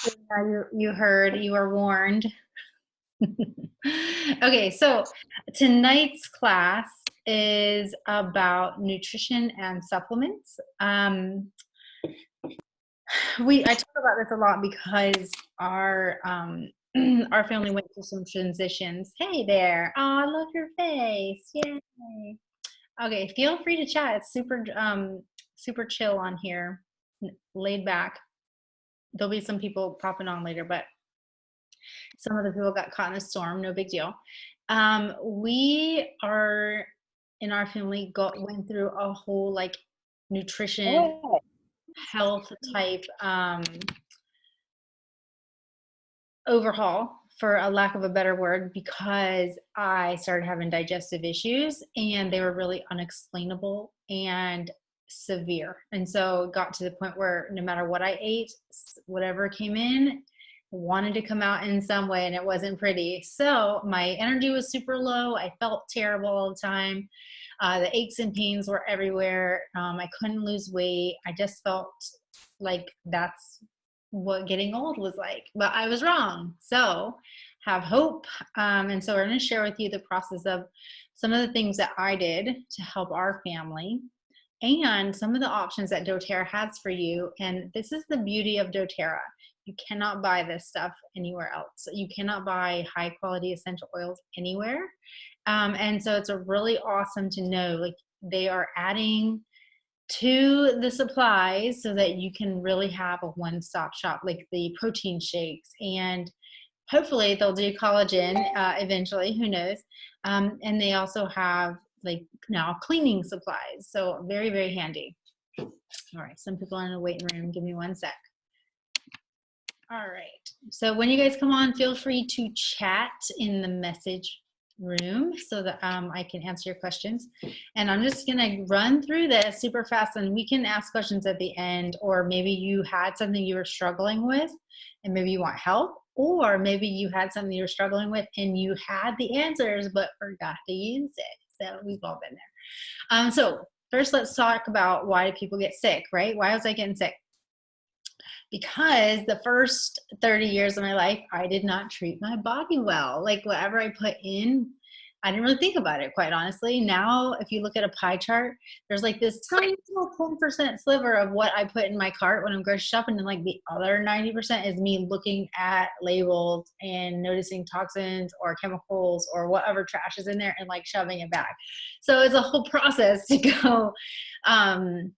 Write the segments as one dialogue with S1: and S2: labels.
S1: Yeah, you heard, you were warned. Okay, so tonight's class is about nutrition and supplements. I talk about this a lot because our family went through some transitions. Hey there! Oh, I love your face! Yay! Okay, feel free to chat. It's super chill on here, laid back. There'll be some people popping on later, but some of the people got caught in a storm. No big deal. We are in our family went through a whole like nutrition
S2: Oh,
S1: health type overhaul, for a lack of a better word, because I started having digestive issues and they were really unexplainable and severe. And so it got to the point where no matter what I ate, whatever came in wanted to come out in some way, and it wasn't pretty. So my energy was super low. I felt terrible all the time. The aches and pains were everywhere. I couldn't lose weight. I just felt like that's what getting old was like, but I was wrong. So have hope. And so we're going to share with you the process of some of the things that I did to help our family and some of the options that doTERRA has for you. And this is the beauty of doTERRA. You cannot buy this stuff anywhere else. You cannot buy high quality essential oils anywhere. And so it's a really awesome to know, like, they are adding to the supplies so that you can really have a one-stop shop, like the protein shakes, and hopefully they'll do collagen eventually, who knows. And they also have like now cleaning supplies, so very, very handy. All right, some people are in the waiting room. Give me one sec. All right, so when you guys come on, feel free to chat in the message room so that I can answer your questions. And I'm just gonna run through this super fast, and we can ask questions at the end, or maybe you had something you were struggling with and maybe you want help, or maybe you had something you were struggling with and you had the answers but forgot to use it. So we've all been there. So first, let's talk about why people get sick, right? Why was I getting sick? Because the first 30 years of my life, I did not treat my body well. Like, whatever I put in, I didn't really think about it, quite honestly. Now, if you look at a pie chart, there's like this tiny little 10% sliver of what I put in my cart when I'm grocery shopping, and like the other 90% is me looking at labels and noticing toxins or chemicals or whatever trash is in there and like shoving it back. So it's a whole process um,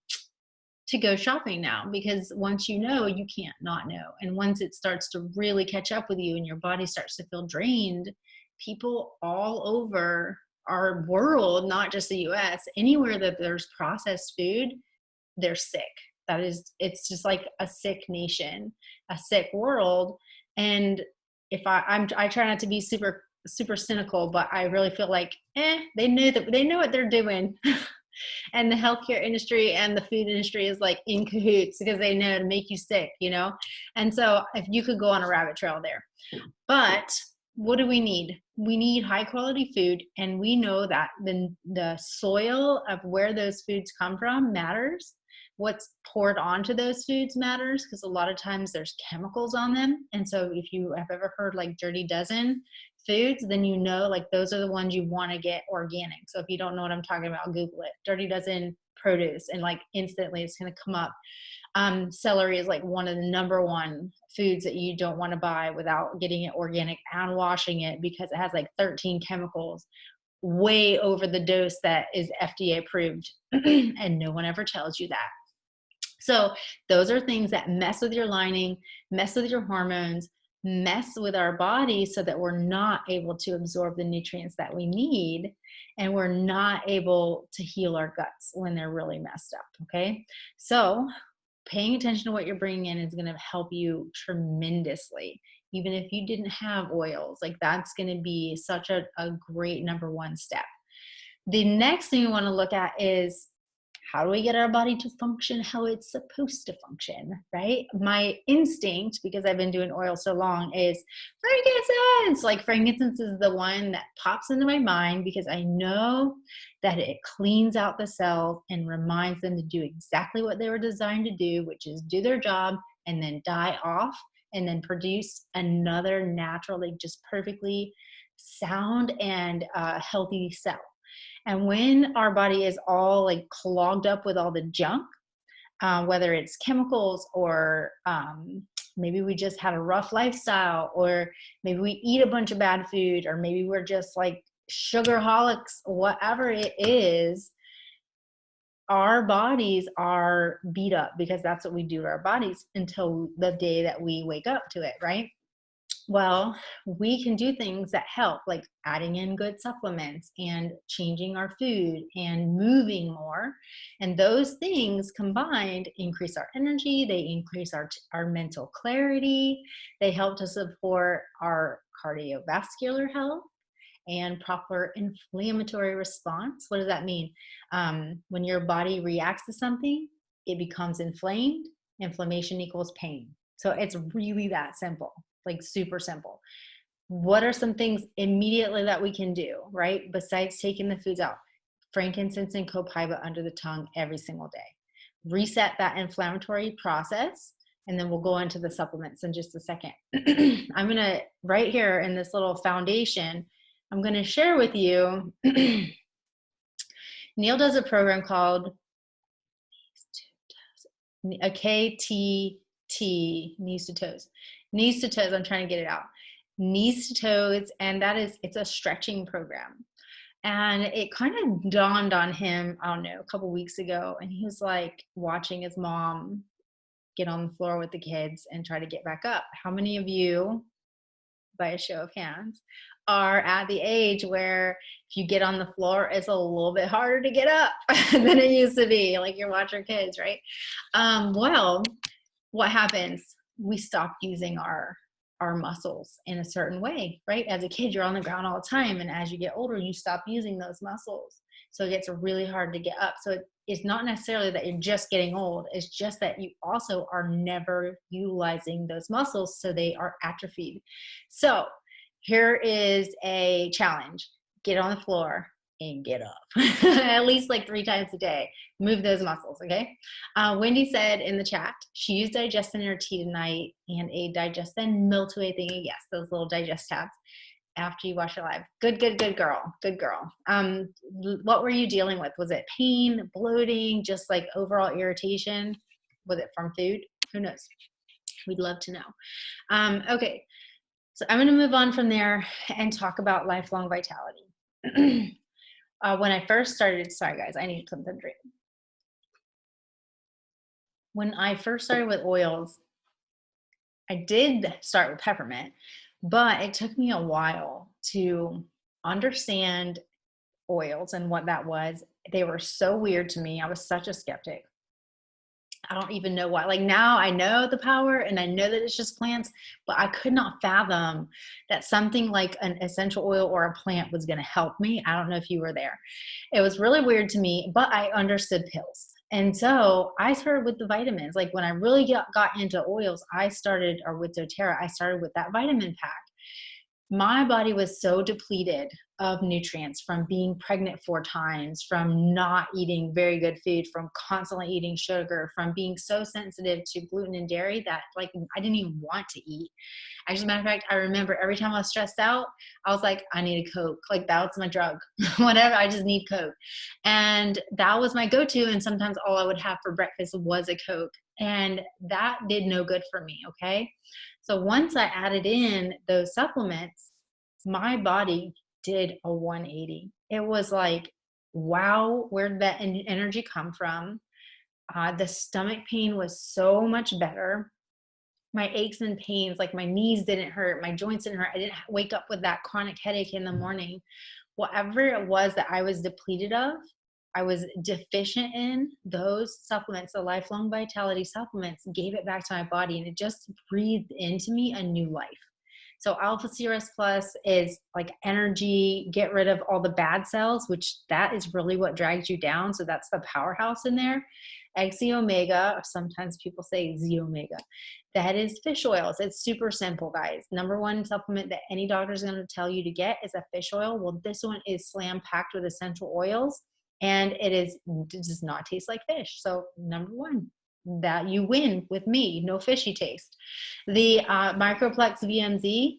S1: to go shopping now, because once you know, you can't not know. And once it starts to really catch up with you and your body starts to feel drained, people all over our world, not just the US, anywhere that there's processed food, they're sick. It's just like a sick nation, a sick world. And if I try not to be super cynical, but I really feel like they know what they're doing. And the healthcare industry and the food industry is like in cahoots because they know to make you sick, you know? And so if you could go on a rabbit trail there. But what do we need? We need high quality food, and we know that the soil of where those foods come from matters. What's poured onto those foods matters, because a lot of times there's chemicals on them. And so if you have ever heard like dirty dozen foods, then you know like those are the ones you want to get organic. So if you don't know what I'm talking about, Google it, dirty dozen produce, and like instantly it's going to come up. Celery is like one of the number one foods that you don't want to buy without getting it organic and washing it, because it has like 13 chemicals, way over the dose that is FDA approved. And no one ever tells you that. So those are things that mess with your lining, mess with your hormones, mess with our body, so that we're not able to absorb the nutrients that we need, and we're not able to heal our guts when they're really messed up. Okay, so paying attention to what you're bringing in is going to help you tremendously. Even if you didn't have oils, like that's going to be such a great number one step. The next thing we want to look at is, how do we get our body to function how it's supposed to function, right? My instinct, because I've been doing oil so long, is frankincense. Like, frankincense is the one that pops into my mind because I know that it cleans out the cells and reminds them to do exactly what they were designed to do, which is do their job and then die off and then produce another natural, like just perfectly sound and healthy cell. And when our body is all like clogged up with all the junk, whether it's chemicals or maybe we just had a rough lifestyle, or maybe we eat a bunch of bad food, or maybe we're just like sugarholics, whatever it is, our bodies are beat up because that's what we do to our bodies until the day that we wake up to it, right? Well, we can do things that help, like adding in good supplements and changing our food and moving more. And those things combined increase our energy, they increase our mental clarity, they help to support our cardiovascular health and proper inflammatory response. What does that mean? When your body reacts to something, it becomes inflamed. Inflammation equals pain. So it's really that simple, like super simple. What are some things immediately that we can do, right? Besides taking the foods out, frankincense and copaiba under the tongue every single day. Reset that inflammatory process. And then we'll go into the supplements in just a second. I'm going to, right here in this little foundation, I'm going to share with you, Neil does a program called a KTT, knees to toes. Knees to toes, I'm trying to get it out. Knees to toes, and it's a stretching program. And it kind of dawned on him, I don't know, a couple weeks ago, and he was like watching his mom get on the floor with the kids and try to get back up. How many of you, by a show of hands, are at the age where if you get on the floor, it's a little bit harder to get up than it used to be, like you watch your kids, right? Well, what happens? We stop using our muscles in a certain way, right? As a kid, you're on the ground all the time. And as you get older, you stop using those muscles. So it gets really hard to get up. So it's not necessarily that you're just getting old. It's just that you also are never utilizing those muscles. So they are atrophied. So here is a challenge. Get on the floor and get up at least like 3 times a day. Move those muscles, okay? Wendy said in the chat, she used Digestin in her tea tonight and a Digestin Miltway thingy. Yes, those little digest tabs after you wash your live. Good girl. Good girl. What were you dealing with? Was it pain, bloating, just like overall irritation? Was it from food? Who knows? We'd love to know. Okay, so I'm going to move on from there and talk about lifelong vitality. When I first started, sorry guys, I need something to drink. When I first started with oils, I did start with peppermint, but it took me a while to understand oils and what that was. They were so weird to me. I was such a skeptic. I don't even know why. Like now I know the power and I know that it's just plants, but I could not fathom that something like an essential oil or a plant was going to help me. I don't know if you were there. It was really weird to me, but I understood pills. And so I started with the vitamins. Like when I really got into oils, or with doTERRA, I started with that vitamin pack. My body was so depleted of nutrients from being pregnant 4 times, from not eating very good food, from constantly eating sugar, from being so sensitive to gluten and dairy that like I didn't even want to eat. As a matter of fact, I remember every time I was stressed out, I was like, I need a Coke. Like that was my drug. Whatever, I just need Coke. And that was my go-to. And sometimes all I would have for breakfast was a Coke. And that did no good for me, okay? So once I added in those supplements, my body did a 180. It was like, wow, where did that energy come from? The stomach pain was so much better. My aches and pains, like my knees didn't hurt, my joints didn't hurt. I didn't wake up with that chronic headache in the morning. Whatever it was that I was depleted of, I was deficient in, those supplements, the lifelong vitality supplements, gave it back to my body, and it just breathed into me a new life. So Alpha CRS Plus is like energy, get rid of all the bad cells, which that is really what drags you down. So that's the powerhouse in there. XZ Omega, or sometimes people say Z Omega. That is fish oils. It's super simple, guys. Number 1 supplement that any doctor is going to tell you to get is a fish oil. Well, this one is slam packed with essential oils, and it does not taste like fish. So number 1. that you win with me. No fishy taste. The Microplex VMZ,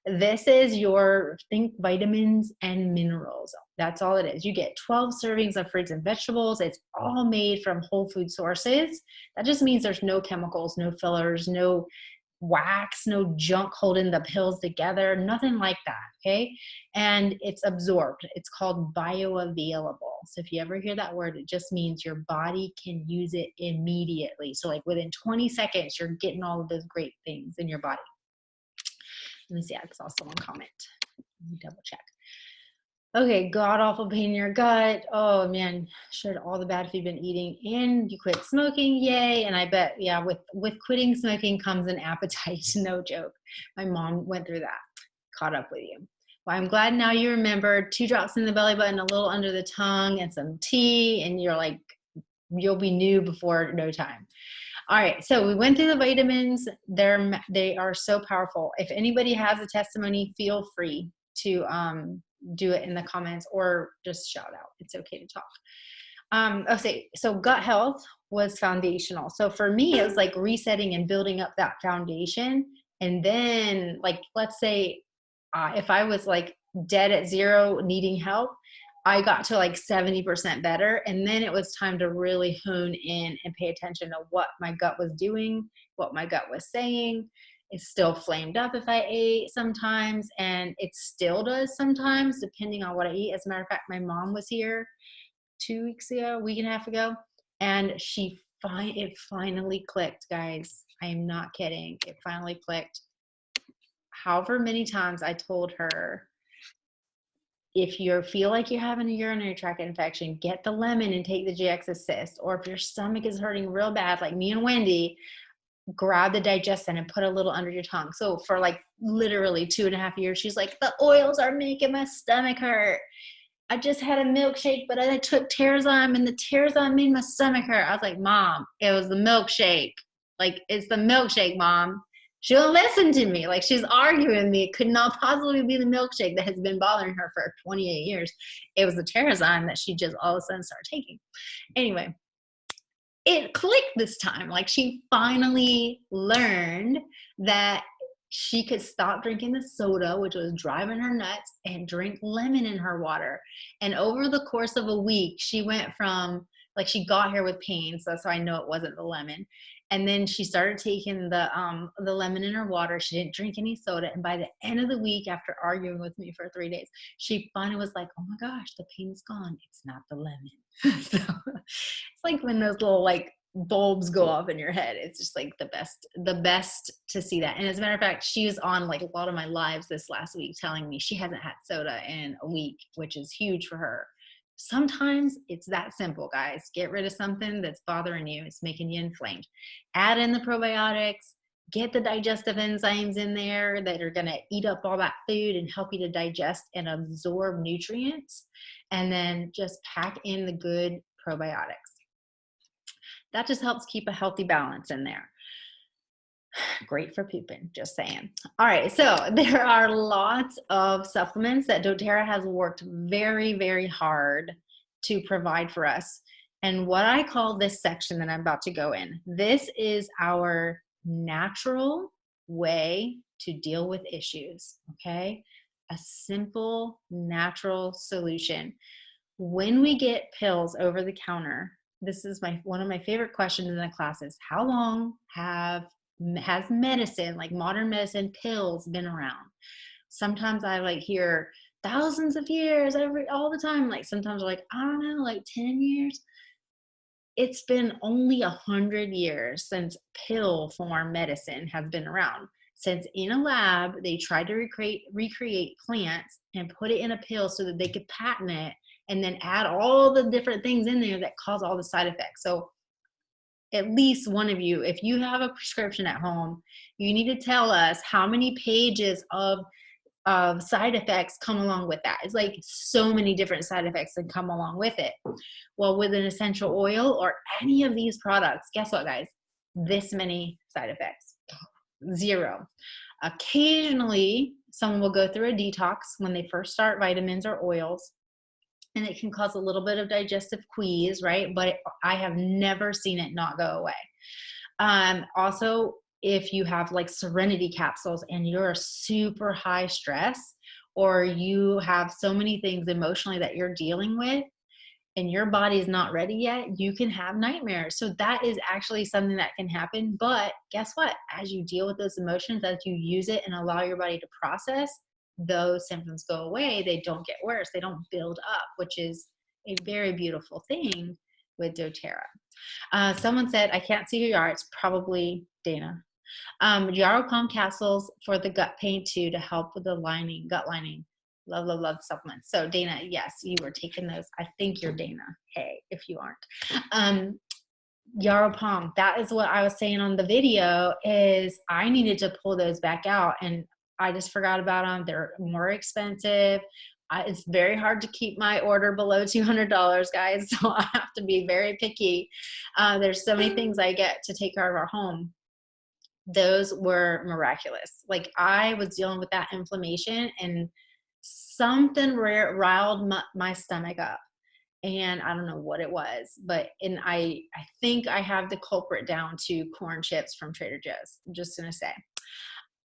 S1: this is your, think vitamins and minerals. That's all it is. You get 12 servings of fruits and vegetables. It's all made from whole food sources. That just means there's no chemicals, no fillers, no wax, no junk holding the pills together, nothing like that. Okay. And it's absorbed. It's called bioavailable. So if you ever hear that word, it just means your body can use it immediately. So like within 20 seconds, you're getting all of those great things in your body. Let me see. I saw someone comment. Let me double check. Okay, god awful pain in your gut. Oh man, shared all the bad food you've been eating, and you quit smoking. Yay! And I bet, yeah, with quitting smoking comes an appetite. No joke. My mom went through that. Caught up with you. Well, I'm glad now you remembered 2 drops in the belly button, a little under the tongue, and some tea, and you're like, you'll be new before no time. All right, so we went through the vitamins. They are so powerful. If anybody has a testimony, feel free to do it in the comments or just shout out. It's okay to talk. Okay, so gut health was foundational. So for me, it was like resetting and building up that foundation. And then, like, let's say if I was like dead at zero, needing help, I got to like 70% better. And then it was time to really hone in and pay attention to what my gut was doing, what my gut was saying. It still flamed up if I ate sometimes, and it still does sometimes, depending on what I eat. As a matter of fact, my mom was here 2 weeks ago, a week and a half ago, and it finally clicked, guys. I am not kidding. It finally clicked. However many times I told her, if you feel like you're having a urinary tract infection, get the lemon and take the GX Assist. Or if your stomach is hurting real bad, like me and Wendy, grab the digestive and put a little under your tongue. So for like literally 2.5 years, she's like, the oils are making my stomach hurt. I just had a milkshake, but I took Terrazyme and the Terrazyme made my stomach hurt. I was like, Mom, it was the milkshake. Like, it's the milkshake, Mom. She'll listen to me. Like, she's arguing with me. It could not possibly be the milkshake that has been bothering her for 28 years. It was the Terrazyme that she just all of a sudden started taking. Anyway, it clicked this time. Like, she finally learned that she could stop drinking the soda, which was driving her nuts, and drink lemon in her water. And over the course of a week, she went from, like, she got here with pain, so that's how I know it wasn't the lemon. And then she started taking the lemon in her water. She didn't drink any soda. And by the end of the week, after arguing with me for 3 days, she finally was like, oh my gosh, the pain's gone. It's not the lemon. So it's like when those little like bulbs go off in your head. It's just like the best to see that. And as a matter of fact, she was on like a lot of my lives this last week telling me she hasn't had soda in a week, which is huge for her. Sometimes it's that simple, guys. Get rid of something that's bothering you. It's making you inflamed. Add in the probiotics. Get the digestive enzymes in there that are going to eat up all that food and help you to digest and absorb nutrients. And then just pack in the good probiotics. That just helps keep a healthy balance in there. Great for pooping, just saying. All right, so there are lots of supplements that doTERRA has worked very, very hard to provide for us. And what I call this section that I'm about to go in, this is our natural way to deal with issues, okay? A simple, natural solution. When we get pills over the counter, this is one of my favorite questions in the class is, how long has medicine, like modern medicine, pills been around? Sometimes I like hear thousands of years all the time. Like sometimes like, I don't know, like 10 years. It's been only 100 years since pill form medicine has been around. Since in a lab, they tried to recreate plants and put it in a pill so that they could patent it and then add all the different things in there that cause all the side effects. So at least one of you, if you have a prescription at home, you need to tell us how many pages of side effects come along with that. It's like so many different side effects that come along with it. Well, with an essential oil or any of these products, guess what, guys? This many side effects. 0. Occasionally, someone will go through a detox when they first start vitamins or oils. and it can cause a little bit of digestive quease, right? But I have never seen it not go away. Also, if you have like serenity capsules and you're super high stress, or you have so many things emotionally that you're dealing with, and your body is not ready yet, you can have nightmares. So that is actually something that can happen. But guess what? As you deal with those emotions, as you use it and allow your body to process, those symptoms go away. They don't get worse. They don't build up, which is a very beautiful thing with doTERRA. Someone said, I can't see who you are. It's probably Dana. Yarrow palm capsules for the gut pain too, to help with the lining, gut lining. Love, love, love supplements. So Dana, yes, you were taking those. I think you're Dana. Hey, if you aren't. Yarrow palm, that is what I was saying on the video, is I needed to pull those back out and I just forgot about them. They're more expensive. It's very hard to keep my order below $200, guys. So I have to be very picky. There's so many things I get to take care of our home. Those were miraculous. Like, I was dealing with that inflammation and something riled my stomach up, and I don't know what it was, but I think I have the culprit down to corn chips from Trader Joe's. I'm just gonna say,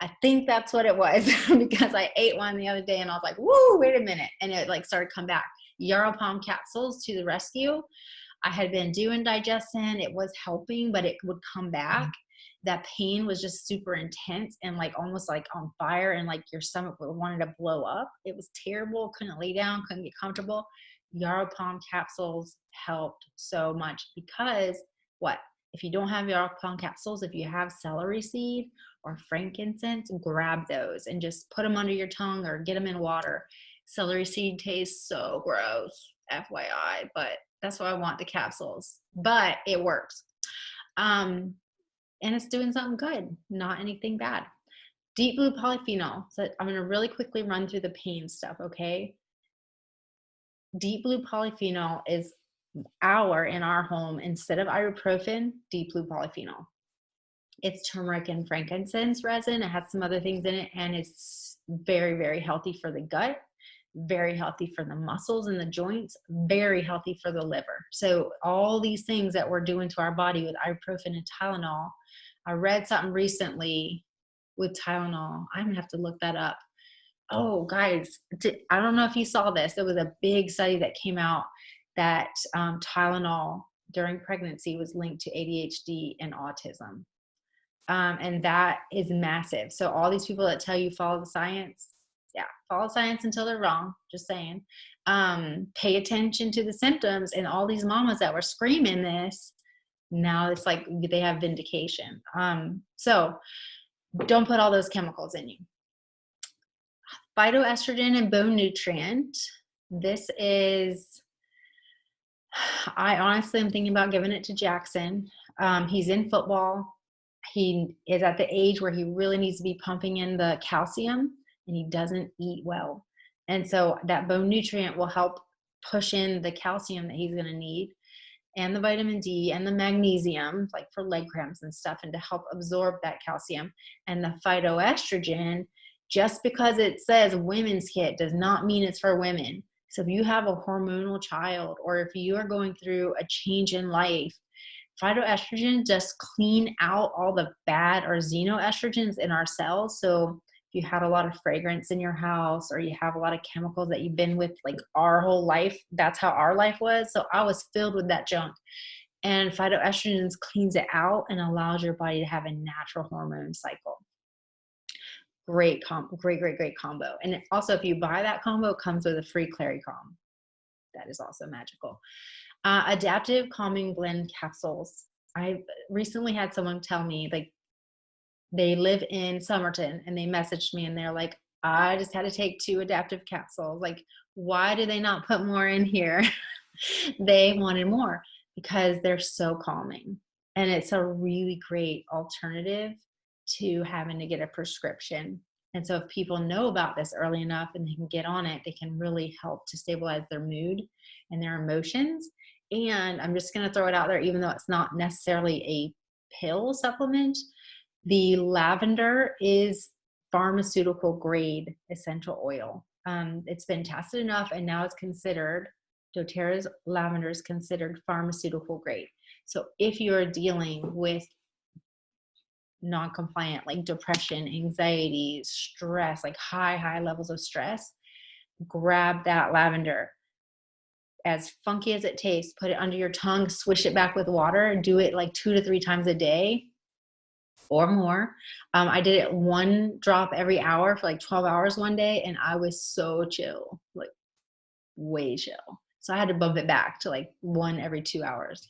S1: I think that's what it was because I ate one the other day and I was like, whoa, wait a minute, and it like started to come back. Yarrow palm capsules to the rescue. I had been doing digestion, it was helping, but it would come back. That pain was just super intense and like almost like on fire, and like your stomach wanted to blow up. It was terrible. Couldn't lay down, couldn't get comfortable. Yarrow palm capsules helped so much because what? If you don't have yarrow palm capsules, if you have celery seed or frankincense, grab those and just put them under your tongue or get them in water. Celery seed tastes so gross, FYI, but that's why I want the capsules. But it works. And it's doing something good, not anything bad. Deep blue polyphenol. So I'm going to really quickly run through the pain stuff, okay? Deep blue polyphenol is in our home, instead of ibuprofen, deep blue polyphenol. It's turmeric and frankincense resin. It has some other things in it, and it's very, very healthy for the gut, very healthy for the muscles and the joints, very healthy for the liver. So all these things that we're doing to our body with ibuprofen and Tylenol. I read something recently with Tylenol. I'm gonna have to look that up. Oh, guys, I don't know if you saw this. There was a big study that came out that Tylenol during pregnancy was linked to ADHD and autism. And that is massive. So all these people that tell you follow the science, yeah, follow science until they're wrong. Just saying. Pay attention to the symptoms, and all these mamas that were screaming this, now it's like they have vindication. So don't put all those chemicals in you. Phytoestrogen and bone nutrient. This is, I honestly am thinking about giving it to Jackson. He's in football. He is at the age where he really needs to be pumping in the calcium, and he doesn't eat well. And so that bone nutrient will help push in the calcium that he's going to need, and the vitamin D and the magnesium, like for leg cramps and stuff, and to help absorb that calcium. And the phytoestrogen, just because it says women's kit does not mean it's for women. So if you have a hormonal child, or if you are going through a change in life, phytoestrogen just clean out all the bad or xenoestrogens in our cells. So if you had a lot of fragrance in your house, or you have a lot of chemicals that you've been with like our whole life, that's how our life was. So I was filled with that junk. And phytoestrogens cleans it out and allows your body to have a natural hormone cycle. Great combo. And also, if you buy that combo, it comes with a free Claricalm. That is also magical. Adaptive calming blend capsules. I recently had someone tell me, like, they live in Somerton, and they messaged me and they're like, I just had to take 2 adaptive capsules. Like, why do they not put more in here? They wanted more because they're so calming. And it's a really great alternative to having to get a prescription. And so if people know about this early enough and they can get on it, they can really help to stabilize their mood and their emotions. And I'm just going to throw it out there, even though it's not necessarily a pill supplement, the lavender is pharmaceutical grade essential oil. It's been tested enough, and now it's considered doTERRA's lavender is considered pharmaceutical grade. So if you're dealing with non-compliant, like depression, anxiety, stress, like high levels of stress, grab that lavender. As funky as it tastes, put it under your tongue, swish it back with water, do it like 2 to 3 times a day or more. I did it 1 drop every hour for like 12 hours one day, and I was so chill, like way chill. So I had to bump it back to like 1 every 2 hours.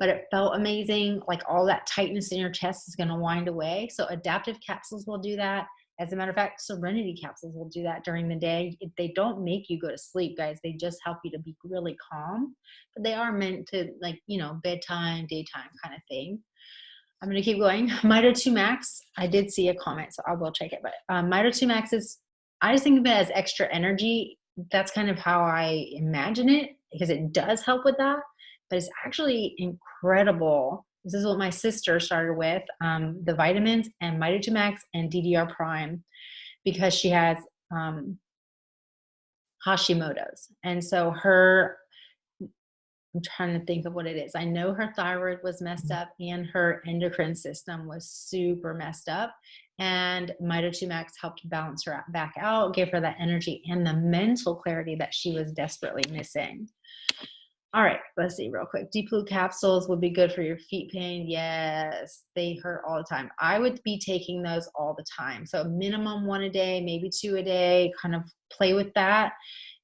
S1: But it felt amazing. Like all that tightness in your chest is going to wind away. So adaptive capsules will do that. As a matter of fact, Serenity capsules will do that during the day. They don't make you go to sleep, guys. They just help you to be really calm. But they are meant to, like, you know, bedtime, daytime kind of thing. I'm going to keep going. Mito 2 Max, I did see a comment, so I will check it. But Mito 2 Max is, I just think of it as extra energy. That's kind of how I imagine it, because it does help with that. But it's actually incredible. This is what my sister started with, the vitamins and Mito 2 Max and DDR Prime, because she has Hashimoto's. And so I'm trying to think of what it is. I know her thyroid was messed up and her endocrine system was super messed up. And Mito 2 Max helped balance her back out, give her that energy and the mental clarity that she was desperately missing. All right, let's see real quick. Deep Blue capsules would be good for your feet pain. Yes, they hurt all the time. I would be taking those all the time. So minimum 1 a day, maybe 2 a day, kind of play with that.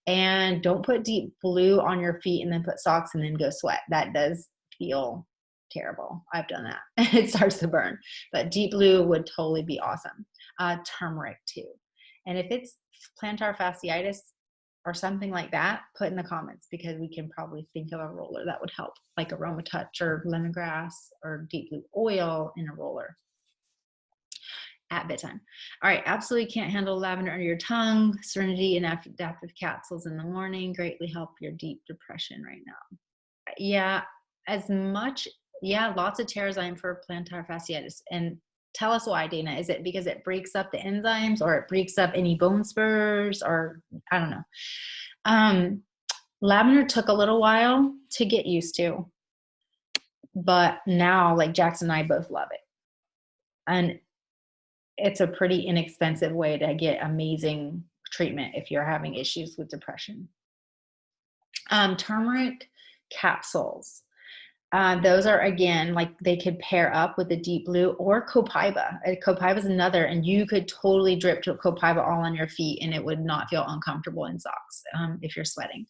S1: And don't put Deep Blue on your feet and then put socks and then go sweat. That does feel terrible. I've done that. It starts to burn. But Deep Blue would totally be awesome. Turmeric too. And if it's plantar fasciitis or something like that, put in the comments, because we can probably think of a roller that would help, like Aroma Touch or lemongrass or Deep Blue oil in a roller at bedtime. All right, absolutely can't handle lavender under your tongue. Serenity and adaptive capsules in the morning greatly help your deep depression right now. Yeah, lots of Terrazyme for plantar fasciitis. And tell us why, Dana. Is it because it breaks up the enzymes, or it breaks up any bone spurs, or I don't know. Lavender took a little while to get used to, but now, like, Jackson and I both love it. And it's a pretty inexpensive way to get amazing treatment if you're having issues with depression. Turmeric capsules. Those are, again, like, they could pair up with the Deep Blue or Copaiba. Copaiba is another, and you could totally drip to Copaiba all on your feet and it would not feel uncomfortable in socks if you're sweating.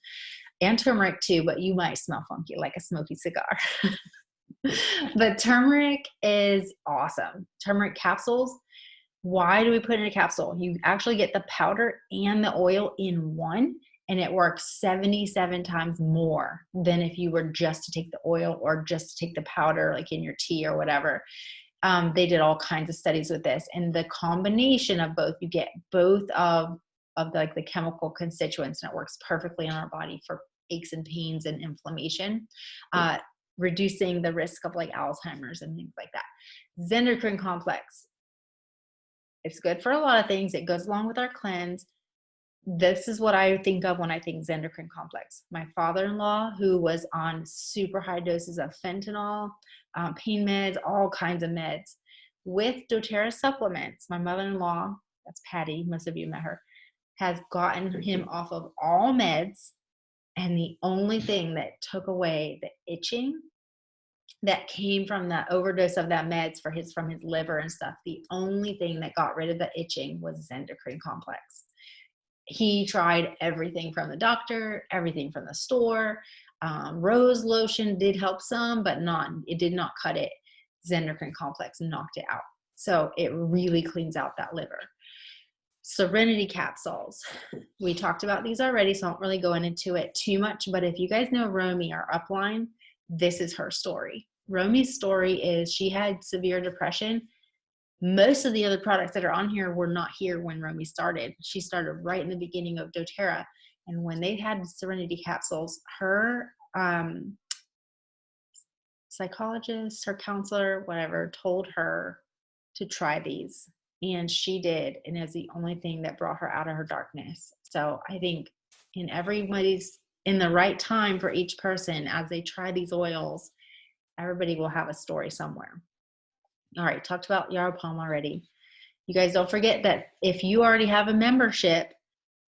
S1: And turmeric too, but you might smell funky like a smoky cigar. But turmeric is awesome. Turmeric capsules. Why do we put in a capsule? You actually get the powder and the oil in one, and it works 77 times more than if you were just to take the oil or just to take the powder, like in your tea or whatever. They did all kinds of studies with this, and the combination of both, you get both of the chemical constituents, and it works perfectly in our body for aches and pains and inflammation, reducing the risk of like Alzheimer's and things like that. Zendocrine complex. It's good for a lot of things. It goes along with our cleanse. This is what I think of when I think Zendocrine complex. My father-in-law, who was on super high doses of fentanyl, pain meds, all kinds of meds, with doTERRA supplements, my mother-in-law, that's Patty, most of you met her, has gotten him off of all meds. And the only thing that took away the itching that came from the overdose of that meds from his liver and stuff, the only thing that got rid of the itching was Zendocrine complex. He tried everything from the doctor, everything from the store. Rose lotion did help some, but it did not cut it. Zendocrine complex knocked it out. So it really cleans out that liver. Serenity capsules. We talked about these already, so I won't really go into it too much. But if you guys know Romy, our upline, this is her story. Romy's story is she had severe depression. Most of the other products that are on here were not here when Romy started. She started right in the beginning of doTERRA. And when they had Serenity capsules, her psychologist, her counselor, whatever, told her to try these. And she did. And it was the only thing that brought her out of her darkness. So I think in everybody's in the right time for each person as they try these oils. Everybody will have a story somewhere. All right, talked about Yarrow Pom already. You guys don't forget that if you already have a membership,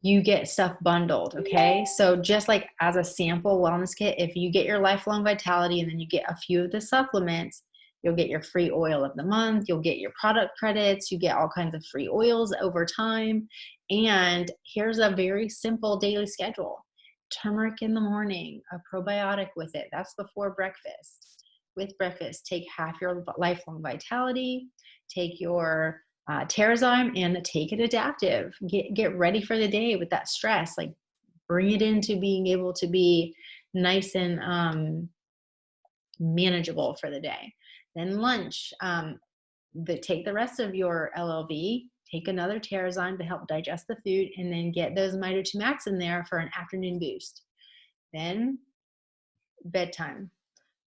S1: you get stuff bundled, okay? So just like as a sample wellness kit, if you get your Lifelong Vitality and then you get a few of the supplements, you'll get your free oil of the month, you'll get your product credits, you get all kinds of free oils over time. And here's a very simple daily schedule. Turmeric in the morning, a probiotic with it. That's before breakfast. With breakfast, take half your Lifelong Vitality, take your Terrazyme, and take it adaptive. Get ready for the day with that stress. Like bring it into being able to be nice and manageable for the day. Then lunch, take the rest of your LLV, take another Terrazyme to help digest the food, and then get those Mito 2 Max in there for an afternoon boost. Then bedtime,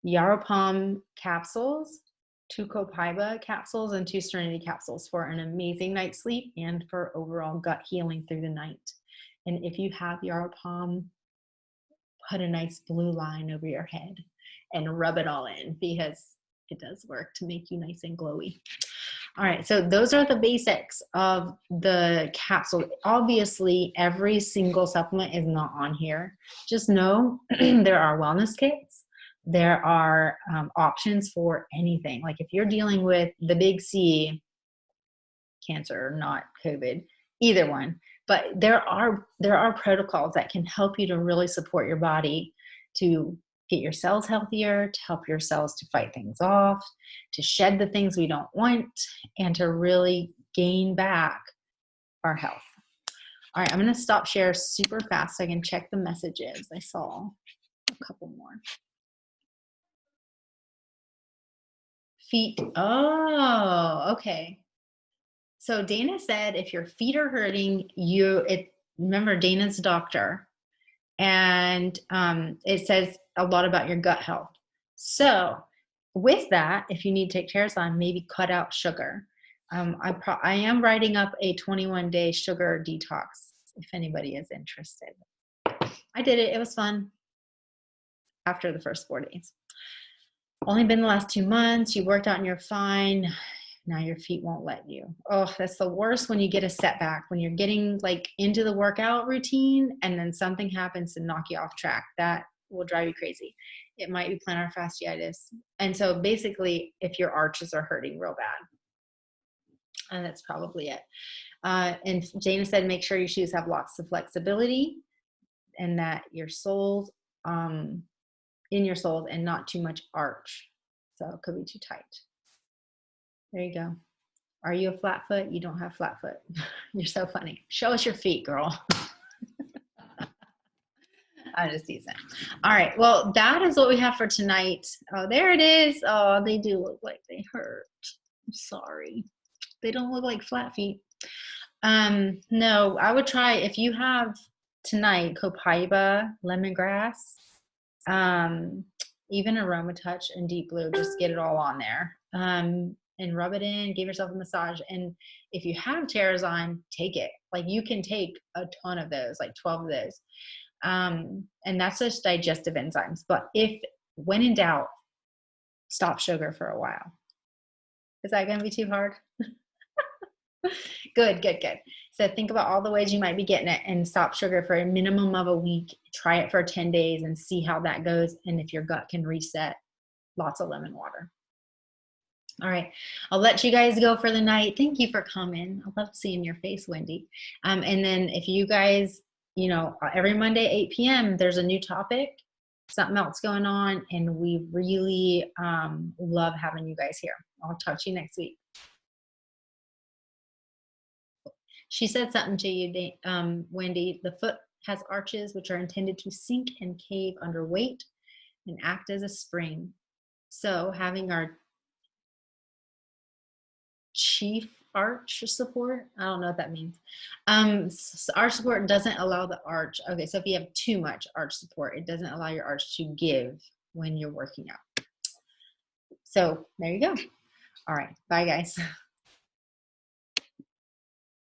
S1: Yarrow Pom capsules, 2 Copaiba capsules, and 2 Serenity capsules for an amazing night's sleep and for overall gut healing through the night. And if you have Yarrow Pom, put a nice blue line over your head and rub it all in, because it does work to make you nice and glowy. All right, so those are the basics of the capsule. Obviously, every single supplement is not on here. Just know there are wellness kits. There are options for anything. Like if you're dealing with the big C, cancer, not COVID, either one. But there are protocols that can help you to really support your body to get your cells healthier, to help your cells to fight things off, to shed the things we don't want, and to really gain back our health. All right, I'm going to stop share super fast so I can check the messages. I saw a couple more. Feet. Oh, okay. So Dana said if your feet are hurting, remember Dana's a doctor, and it says a lot about your gut health. So with that, if you need to take Terrazyme, maybe cut out sugar. I am writing up a 21-day sugar detox if anybody is interested. I did it. It was fun after the first 4 days. Only been the last 2 months. You worked out and you're fine. Now your feet won't let you. Oh, that's the worst when you get a setback, when you're getting like into the workout routine and then something happens to knock you off track. That will drive you crazy. It might be plantar fasciitis. And so basically, if your arches are hurting real bad, and that's probably it. And Jana said, make sure your shoes have lots of flexibility and that your soles, in your soles, and not too much arch. So it could be too tight. There you go. Are you a flat foot? You don't have flat foot. You're so funny. Show us your feet, girl. I'm just teasing. All right. Well, that is what we have for tonight. Oh, there it is. Oh, they do look like they hurt. I'm sorry. They don't look like flat feet. No, I would try, if you have tonight, Copaiba, lemongrass, even Aroma Touch and Deep Blue, just get it all on there. And rub it in, give yourself a massage. And if you have Terrazyme, take it. Like you can take a ton of those, like 12 of those. And that's just digestive enzymes. But when in doubt, stop sugar for a while. Is that going to be too hard? Good. So think about all the ways you might be getting it and stop sugar for a minimum of a week. Try it for 10 days and see how that goes. And if your gut can reset, lots of lemon water. All right, I'll let you guys go for the night. Thank you for coming. I love seeing your face, Wendy. And then if you guys, every Monday, 8 p.m., there's a new topic, something else going on, and we really love having you guys here. I'll talk to you next week. She said something to you, Wendy. The foot has arches which are intended to sink and cave under weight and act as a spring. So having our chief arch support, I don't know what that means. Arch support doesn't allow the arch. Okay, so if you have too much arch support, it doesn't allow your arch to give when you're working out. So there you go. All right, bye guys.